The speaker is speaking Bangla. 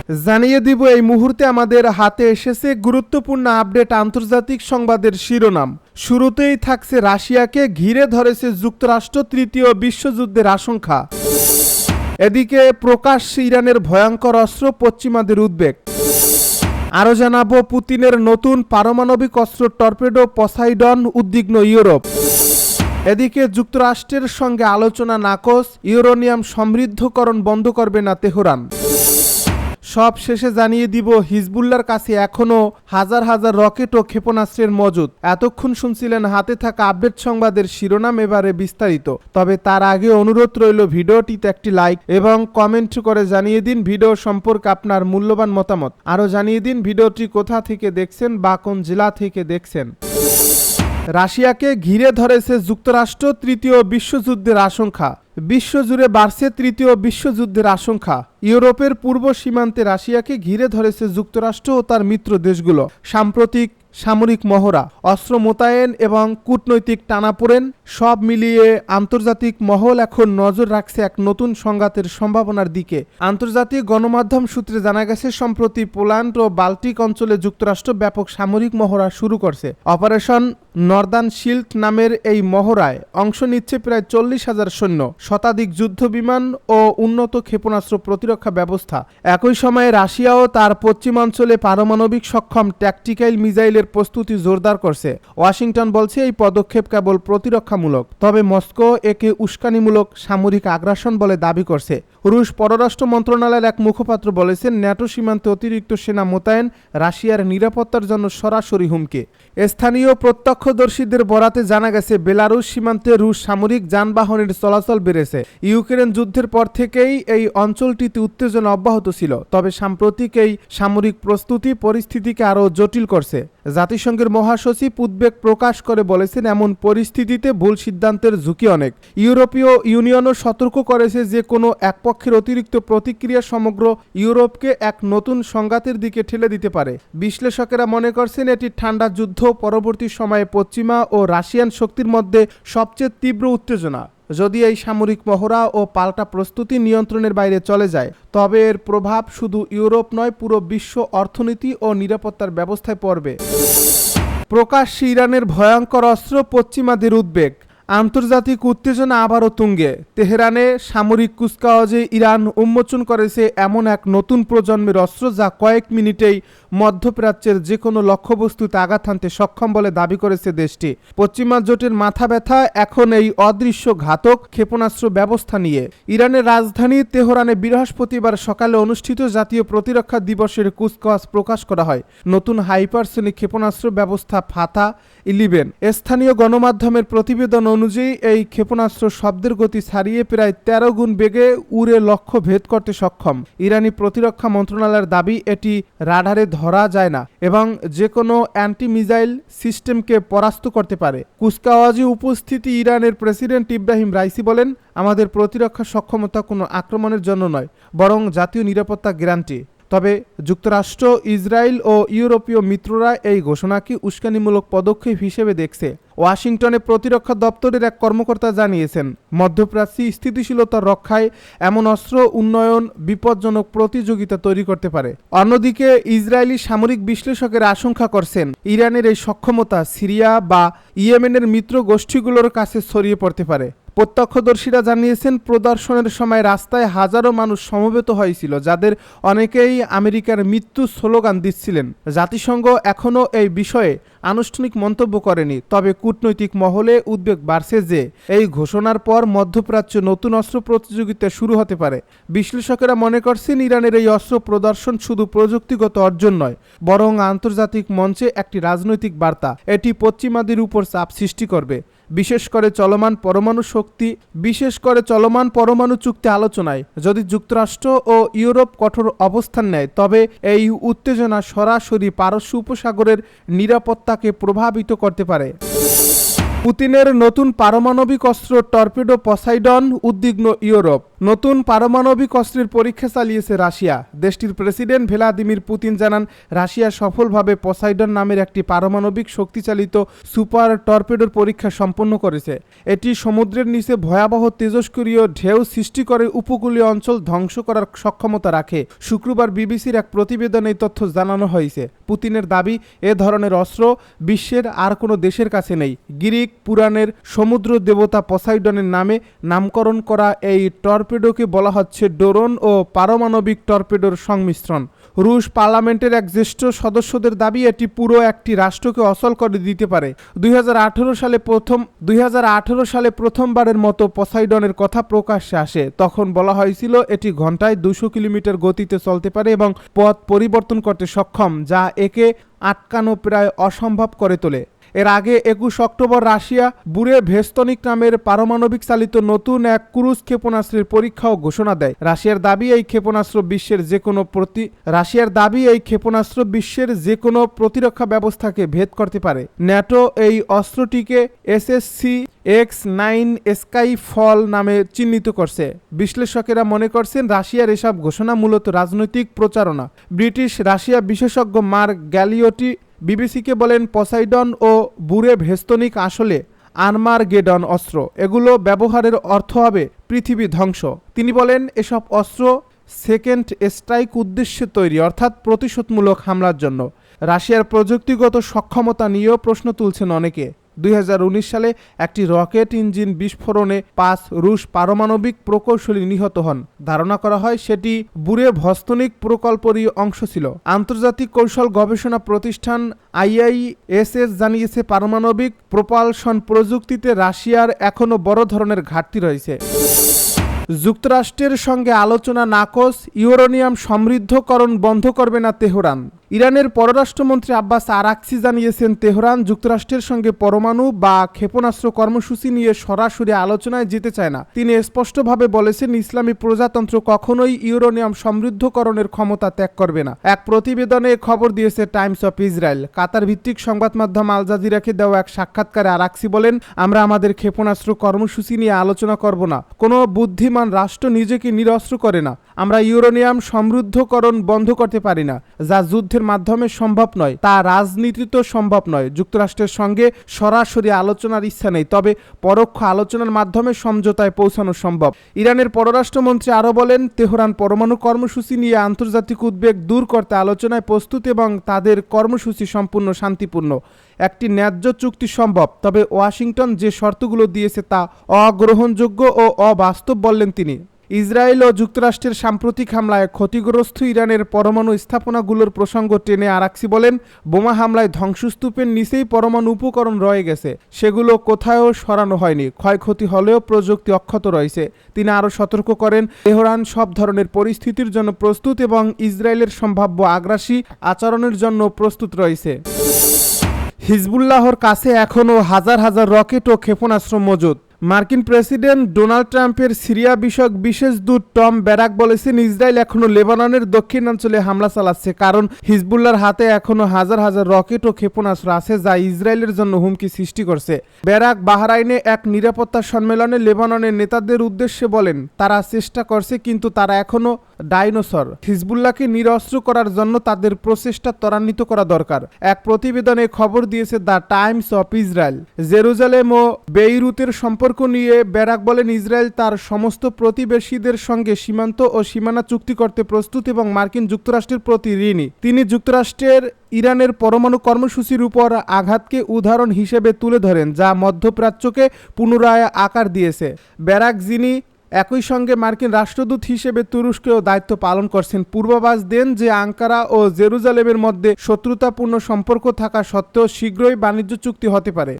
জানিয়ে দিব এই মুহূর্তে আমাদের হাতে এসেছে গুরুত্বপূর্ণ আপডেট আন্তর্জাতিক সংবাদের শিরোনাম। শুরুতেই থাকছে রাশিয়াকে ঘিরে ধরেছে যুক্তরাষ্ট্র, তৃতীয় বিশ্বযুদ্ধের আশঙ্কা। এদিকে প্রকাশ্যে ইরানের ভয়ঙ্কর অস্ত্র, পশ্চিমাদের উদ্বেগ। আরও জানাবো পুতিনের নতুন পারমাণবিক অস্ত্র টর্পেডো পসাইডন, উদ্বিগ্ন ইউরোপ। এদিকে যুক্তরাষ্ট্রের সঙ্গে আলোচনা নাকচ, ইউরেনিয়াম সমৃদ্ধকরণ বন্ধ করবে না তেহরান। সব শেষে জানিয়ে দিব হিজবুল্লার কাছে এখনও হাজার হাজার রকেট ও ক্ষেপণাস্ত্রের মজুদ। এতক্ষণ শুনছিলেন হাতে থাকা আপডেট সংবাদের শিরোনাম, এবারে বিস্তারিত। তবে তার আগে অনুরোধ রইল ভিডিওটিতে একটি লাইক এবং কমেন্ট করে জানিয়ে দিন ভিডিও সম্পর্কে আপনার মূল্যবান মতামত। আরও জানিয়ে দিন ভিডিওটি কোথা থেকে দেখছেন বা কোন জেলা থেকে দেখছেন। রাশিয়াকে ঘিরে ধরেছে যুক্তরাষ্ট্র, তৃতীয় বিশ্বযুদ্ধের আশঙ্কা। বিশ্বজুড়ে বাড়ছে তৃতীয় বিশ্বযুদ্ধের আশঙ্কা। ইউরোপের পূর্ব সীমান্তে রাশিয়াকে ঘিরে ধরেছে যুক্তরাষ্ট্র ও তার মিত্র দেশগুলো। সাম্প্রতিক সামরিক মহড়া, অস্ত্র মোতায়েন এবং কূটনৈতিক টানাপোড়েন সব মিলিয়ে আন্তর্জাতিক মহল এখন নজর রাখছে এক নতুন সংঘাতের সম্ভাবনার দিকে। আন্তর্জাতিক গণমাধ্যম সূত্রে জানা গেছে, সম্প্রতি পোল্যান্ড ও বাল্টিক অঞ্চলে যুক্তরাষ্ট্র ব্যাপক সামরিক মহড়া শুরু করছে। অপারেশন নর্দার্ন শিল্ড নামের এই মহড়ায় অংশ নিচ্ছে প্রায় 40,000 সৈন্য, শতাধিক যুদ্ধ বিমান ও উন্নত ক্ষেপণাস্ত্র প্রতিরক্ষা ব্যবস্থা। একই সময়ে রাশিয়াও তার পশ্চিমাঞ্চলে পারমাণবিক সক্ষম ট্যাকটিক্যাল মিসাইলের প্রস্তুতি জোরদার করছে। ওয়াশিংটন বলছে এই পদক্ষেপ কেবল প্রতিরক্ষামূলক, তবে মস্কো একে উস্কানিমূলক সামরিক আগ্রাসন বলে দাবি করছে। রুশ পররাষ্ট্র মন্ত্রণালয়ের এক মুখপাত্র বলেছেন, ন্যাটো সীমান্তে অতিরিক্ত সেনা মোতায়েন রাশিয়ার নিরাপত্তার জন্য সরাসরি হুমকি। স্থানীয় প্রত্যক্ষদর্শীদের বরাতে জানা গেছে, বেলারুশ সীমান্তে রুশ সামরিক যানবাহনের চলাচল বেড়েছে। ইউক্রেন যুদ্ধের পর থেকেই এই অঞ্চলটিতে উত্তেজনা অব্যাহত ছিল, তবে সাম্প্রতিক এই সামরিক প্রস্তুতি পরিস্থিতিকে আরও জটিল করছে। জাতিসংঘের মহাসচিব উদ্বেগ প্রকাশ করে বলেছেন, এমন পরিস্থিতিতে ভুল সিদ্ধান্তের ঝুঁকি অনেক। ইউরোপীয় ইউনিয়নও সতর্ক করেছে যে কোনো একপক্ষের অতিরিক্ত প্রতিক্রিয়া সমগ্র ইউরোপকে এক নতুন সংঘাতের দিকে ঠেলে দিতে পারে। বিশ্লেষকেরা মনে করছেন, এটি ঠান্ডা যুদ্ধ পরবর্তী সময়ে পশ্চিমা ও রাশিয়ান শক্তির মধ্যে সবচেয়ে তীব্র উত্তেজনা। যদি এই সামরিক মহড়া ও পাল্টা প্রস্তুতি নিয়ন্ত্রণের বাইরে চলে যায়, তবে এর প্রভাব শুধু ইউরোপ নয়, পুরো বিশ্ব অর্থনীতি ও নিরাপত্তার ব্যবস্থায় পড়বে। প্রকাশ্যে ইরানের ভয়ঙ্কর অস্ত্র, পশ্চিমাদের উদ্বেগ। আন্তর্জাতিক উত্তেজনা আবারও তুঙ্গে। তেহরানে সামরিক কুচকাওয়াজে ইরান উন্মোচন করেছে এমন এক নতুন প্রজন্মের অস্ত্র, যা কয়েক মিনিটেই মধ্যপ্রাচ্যের যে কোনো লক্ষ্যবস্তুতে আঘাত হানতে সক্ষম বলে দাবি করেছে দেশটি। পশ্চিমা জোটের মাথা ব্যথা এখন এই অদৃশ্য ঘাতক ক্ষেপণাস্ত্র ব্যবস্থা নিয়ে। ইরানের রাজধানী তেহরানে বৃহস্পতিবার সকালে অনুষ্ঠিত জাতীয় প্রতিরক্ষা দিবসের কুচকাওয়াজ প্রকাশ করা হয় নতুন হাইপারসোনিক ক্ষেপণাস্ত্র ব্যবস্থা ফাতা-11। স্থানীয় গণমাধ্যমের প্রতিবেদন অনুযায়ী এই ক্ষেপণাস্ত্র শব্দের গতি ছাড়িয়ে প্রায় 13 গুণ বেগে উড়ে লক্ষ্য ভেদ করতে সক্ষম। ইরানি প্রতিরক্ষা মন্ত্রণালয়ের দাবি, এটি রাডারে ধরা যায় না এবং যে কোনো অ্যান্টি মিসাইল সিস্টেমকে পরাস্ত করতে পারে। কুচকাওয়াজে উপস্থিতি ইরানের প্রেসিডেন্ট ইব্রাহিম রাইসি বলেন, আমাদের প্রতিরক্ষা সক্ষমতা কোনো আক্রমণের জন্য নয়, বরং জাতীয় নিরাপত্তা গ্যারান্টি। তবে যুক্তরাষ্ট্র, ইসরায়েল ও ইউরোপীয় মিত্ররা এই ঘোষণাকে উস্কানিমূলক পদক্ষেপ হিসেবে দেখছে। ওয়াশিংটনে প্রতিরক্ষা দপ্তরের এক কর্মকর্তা জানিয়েছেন, মধ্যপ্রাচ্যে স্থিতিশীলতা রক্ষায় এমন অস্ত্র উন্নয়ন বিপজ্জনক প্রতিযোগিতা তৈরি করতে পারে। অন্যদিকে ইসরায়েলি সামরিক বিশ্লেষকেরা আশঙ্কা করছেন, ইরানের এই সক্ষমতা সিরিয়া বা ইয়েমেনের মিত্র গোষ্ঠীগুলোর কাছে ছড়িয়ে পড়তে পারে। প্রত্যক্ষদর্শীরা জানিয়েছেন, প্রদর্শনের সময় রাস্তায় হাজারো মানুষ সমবেত হয়েছিল, যাদের অনেকেই আমেরিকার মৃত্যু স্লোগান দিচ্ছিলেন। জাতিসংঘ এখনও এই বিষয়ে আনুষ্ঠানিক মন্তব্য করেনি, তবে কূটনৈতিক মহলে উদ্বেগ বাড়ছে যে এই ঘোষণার পর মধ্যপ্রাচ্য নতুন অস্ত্র প্রতিযোগিতা শুরু হতে পারে। বিশ্লেষকেরা মনে করছেন, ইরানের এই অস্ত্র প্রদর্শন শুধু প্রযুক্তিগত অর্জন নয়, বরং আন্তর্জাতিক মঞ্চে একটি রাজনৈতিক বার্তা। এটি পশ্চিমাদের উপর চাপ সৃষ্টি করবে, বিশেষ করে চলমান পরমাণু চুক্তি আলোচনায়। যদি যুক্তরাষ্ট্র ও ইউরোপ কঠোর অবস্থান নেয়, তবে এই উত্তেজনা সরাসরি পারস্য উপসাগরের নিরাপত্তাকে প্রভাবিত করতে পারে। পুতিনের নতুন পারমাণবিক অস্ত্র টর্পেডো পসাইডন, উদ্বিগ্ন ইউরোপ। নতুন পারমাণবিক অস্ত্রের পরীক্ষা চালিয়েছে রাশিয়া। দেশটির প্রেসিডেন্ট ভ্লাদিমির পুতিন জানান, রাশিয়া সফলভাবে পসাইডন নামের একটি পারমাণবিক শক্তিচালিত সুপার টর্পেডোর পরীক্ষা সম্পন্ন করেছে। এটি সমুদ্রের নিচে ভয়াবহ তেজস্ক্রিয় ঢেউ সৃষ্টি করে উপকূলীয় অঞ্চল ধ্বংস করার সক্ষমতা রাখে। শুক্রবার বিবিসির এক প্রতিবেদনে এই তথ্য জানানো হয়েছে। পুতিনের দাবি, এ ধরনের অস্ত্র বিশ্বের আর কোনো দেশের কাছে নেই। গ্রিক পুরাণের সমুদ্র দেবতা পসাইডনের নামে নামকরণ করা এই টর্পেডোকে বলা হচ্ছে ডোরন ও পারমাণবিক টর্পেডোর সংমিশ্রণ। রুশ পার্লামেন্টের এক জ্যেষ্ঠ সদস্যদের দাবি, এটি পুরো একটি রাষ্ট্রকে অচল করে দিতে পারে। 2018 সালে প্রথমবারের মতো পসাইডনের কথা প্রকাশ্যে আসে। তখন বলা হয়েছিল এটি ঘন্টায় 200 কিলোমিটার গতিতে চলতে পারে এবং পথ পরিবর্তন করতে সক্ষম, যা একে আটকানো প্রায় অসম্ভব করে তোলে। এর আগে 21 অক্টোবর রাশিয়া বুরে ভেস্তনিক নামের পারমাণবিক চালিত নতুন এক ক্রুজ ক্ষেপণাস্ত্রের পরীক্ষাও ঘোষণা দেয়। রাশিয়ার দাবি, এই ক্ষেপণাস্ত্র বিশ্বের যে কোনো প্রতিরক্ষা ব্যবস্থাকে ভেদ করতে পারে। ন্যাটো এই অস্ত্রটিকে SSC X9 স্কাইফল নামে চিহ্নিত করছে। বিশ্লেষকেরা মনে করছেন, রাশিয়ার এসব ঘোষণা মূলত রাজনৈতিক প্রচারণা। ব্রিটিশ রাশিয়া বিশেষজ্ঞ মার্ক গ্যালিওটি বিবিসিকে বলেন, পসাইডন ও বুরে ভেস্তনিক আসলে আর্মারগেডন অস্ত্র। এগুলো ব্যবহারের অর্থ হবে পৃথিবী ধ্বংস। তিনি বলেন, এসব অস্ত্র সেকেন্ড স্ট্রাইক উদ্দেশ্যে তৈরি, অর্থাৎ প্রতিশোধমূলক হামলার জন্য। রাশিয়ার প্রযুক্তিগত সক্ষমতা নিয়েও প্রশ্ন তুলছেন অনেকে। 2019 সালে একটি রকেট ইঞ্জিন বিস্ফোরণে 5 রুশ পারমাণবিক প্রকৌশলী নিহত হন। ধারণা করা হয় সেটি বুরে ভস্তনিক প্রকল্পেরই অংশ ছিল। আন্তর্জাতিক কৌশল গবেষণা প্রতিষ্ঠান IISS জানিয়েছে, পারমাণবিক প্রপালশন প্রযুক্তিতে রাশিয়ার এখনও বড় ধরনের ঘাটতি রয়েছে। যুক্তরাষ্ট্রের সঙ্গে আলোচনা নাকচ, ইউরেনিয়াম সমৃদ্ধকরণ বন্ধ করবে না তেহরান। ইরানের পররাষ্ট্রমন্ত্রী আব্বাস আরাকচি জানিয়েছেন, তেহরান যুক্তরাষ্ট্রের সঙ্গে পরমাণু বা ক্ষেপণাস্ত্র কর্মসূচি নিয়ে সরাসরি আলোচনায় যেতে চায় না। তিনি স্পষ্টভাবে বলেছেন, ইসলামী প্রজাতন্ত্র কখনোই ইউরেনিয়াম সমৃদ্ধকরণের ক্ষমতা ত্যাগ করবে না। এক প্রতিবেদনে খবর দিয়েছে টাইমস অফ ইসরায়েল। কাতার ভিত্তিক সংবাদ মাধ্যম আল জাজিরাকে দেওয়া এক সাক্ষাৎকারে আরাকচি বলেন, আমরা আমাদের ক্ষেপণাস্ত্র কর্মসূচি নিয়ে আলোচনা করব না। কোনো বুদ্ধিমান রাষ্ট্র নিজেকে নিরস্ত্র করে না। আমরা ইউরেনিয়াম সমৃদ্ধকরণ বন্ধ করতে পারি না। যা যুদ্ধের মাধ্যমে সম্ভব নয়, তা রাজনীতিতেও সম্ভব নয়। যুক্তরাষ্ট্রের সঙ্গে সরাসরি আলোচনার ইচ্ছা নেই, তবে পরোক্ষ আলোচনার মাধ্যমে সমঝোতায় পৌঁছানো সম্ভব। ইরানের পররাষ্ট্রমন্ত্রী আরও বলেন, তেহরান পরমাণু কর্মসূচি নিয়ে আন্তর্জাতিক উদ্বেগ দূর করতে আলোচনায় প্রস্তুত এবং তাদের কর্মসূচি সম্পূর্ণ শান্তিপূর্ণ। একটি ন্যায্য চুক্তি সম্ভব, তবে ওয়াশিংটন যে শর্তগুলো দিয়েছে তা অগ্রহণযোগ্য ও অবাস্তব বললেন তিনি। ইসরায়েল ও যুক্তরাষ্ট্রের সাম্প্রতিক হামলায় ক্ষতিগ্রস্ত ইরানের পরমাণু স্থাপনাগুলোর প্রসঙ্গ টেনে আরাকচি বলেন, বোমা হামলায় ধ্বংসস্তূপের নিচেই পরমাণু উপকরণ রয়ে গেছে, সেগুলো কোথাও সরানো হয়নি। ক্ষয়ক্ষতি হলেও প্রযুক্তি অক্ষত রয়েছে। তিনি আরও সতর্ক করেন, তেহরান সব ধরনের পরিস্থিতির জন্য প্রস্তুত এবং ইসরায়েলের সম্ভাব্য আগ্রাসী আচরণের জন্য প্রস্তুত রয়েছে। হিজবুল্লাহর কাছে এখনও হাজার হাজার রকেট ও ক্ষেপণাস্ত্র মজুদ। মার্কিন প্রেসিডেন্ট ডোনাল্ড ট্রাম্পের সিরিয়া বিষয়ক বিশেষ দূত টম ব্যারাক বলেছেন, ইসরায়েল এখনও লেবাননের দক্ষিণাঞ্চলে হামলা চালাচ্ছে, কারণ হিজবুল্লাহর হাতে এখনও হাজার হাজার রকেট ও ক্ষেপণাস্ত্র আছে, যা ইসরায়েলের জন্য হুমকি সৃষ্টি করছে। ব্যারাক বাহরাইনে এক নিরাপত্তা সম্মেলনে লেবাননের নেতাদের উদ্দেশ্যে বলেন, তারা চেষ্টা করছে কিন্তু তারা এখনও ডাইনোসর। হিজবুল্লাহকে নিরস্ত্র করার জন্য তাদের প্রচেষ্টা ত্বরান্বিত করা দরকার। এক প্রতিবেদনে খবর দিয়েছে the Times of Israel. Jerusalem ও বেইরুতের সম্পর্ক নিয়ে ব্যারাক বলেন, ইসরায়েল তার সমস্ত প্রতিবেশীদের সঙ্গে সীমান্ত ও সীমানা চুক্তি করতে প্রস্তুত এবং মার্কিন যুক্তরাষ্ট্রের প্রতি ঋণী। তিনি যুক্তরাষ্ট্রের ইরানের পরমাণু কর্মসূচির উপর আঘাতকে উদাহরণ হিসেবে তুলে ধরেন, যা মধ্যপ্রাচ্যকে পুনরায় আকার দিয়েছে। ব্যারাক, যিনি একই সঙ্গে মার্কিন রাষ্ট্রদূত হিসেবে তুরস্কেও দায়িত্ব পালন করছেন, পূর্বাভাস দেন যে আঙ্কারা ও জেরুজালেমের মধ্যে শত্রুতাপূর্ণ সম্পর্ক থাকা সত্ত্বেও শীঘ্রই বাণিজ্য চুক্তি হতে পারে।